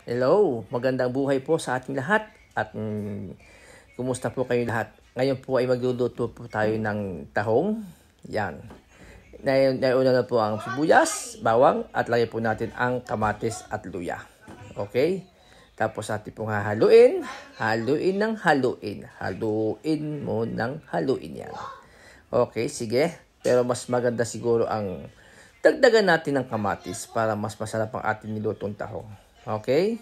Hello, magandang buhay po sa ating lahat at kumusta po kayo lahat? Ngayon po ay magluluto po tayo ng tahong. Yan. Nauna na po ang sibuyas, bawang at lagay po natin ang kamatis at luya. Okay? Tapos atin pong hahaluin. Haluin ng haluin. Haluin mo ng haluin yan. Okay, sige. Pero mas maganda siguro ang dagdagan natin ng kamatis para mas masarap ang ating nilutong tahong. Okay?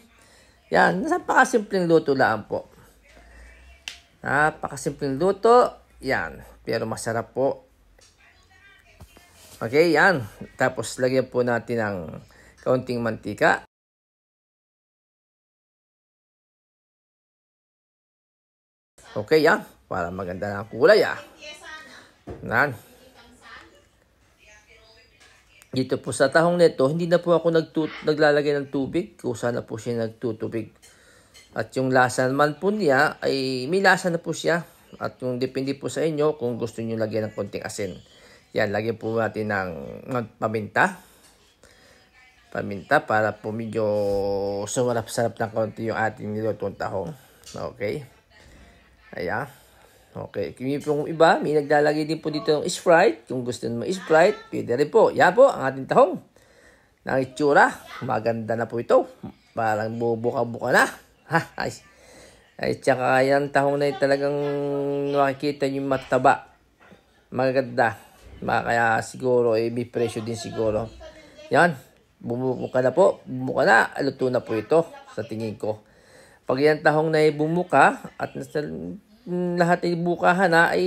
Yan, napakasimpleng luto lang po. Napakasimpleng luto. Yan, pero masarap po. Okay, yan. Tapos lagyan po natin ng kaunting mantika. Okay, yan. Para maganda na ang kulay, Yan. Dito po sa tahong nito, hindi na po ako naglalagay ng tubig. Kusa na po siya nagtutubig. At yung lasa naman po niya, ay may lasa na po siya. At yung depende po sa inyo kung gusto niyo lagyan ng konting asin. Yan, lagyan po natin ng paminta. Paminta para po medyo sumarap-sarap ng konti yung ating nilutong tahong. Okay. Ayan. Okay, kung iba, may naglalagay din po dito ng Sprite. Kung gusto nyo Sprite, pwede rin po. Yan po, ang ating tahong. Nang itsura, maganda na po ito. Parang bubuka-buka na. Ay, tsaka yan tahong na talagang makikita nyo mataba. Maganda. Kaya siguro, may presyo din siguro. Yan, bumuka na po. Bumuka na, luto na po ito sa tingin ko. Pag yan tahong na bumuka at lahat ay bukahan ay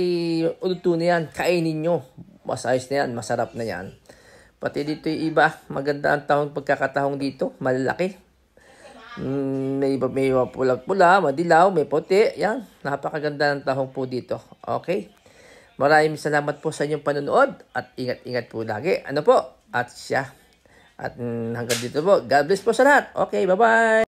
luto na yan. Kainin nyo. Mas ayos na yan. Masarap na yan. Pati dito yung iba. Maganda ang tahong pagkakatahong dito. Malalaki. May pula-pula, madilaw, may puti. Yan. Napakaganda ng tahong po dito. Okay. Maraming salamat po sa inyong panonood. At ingat-ingat po lagi. Ano po? At siya. At hanggang dito po. God bless po sa lahat. Okay. Bye-bye.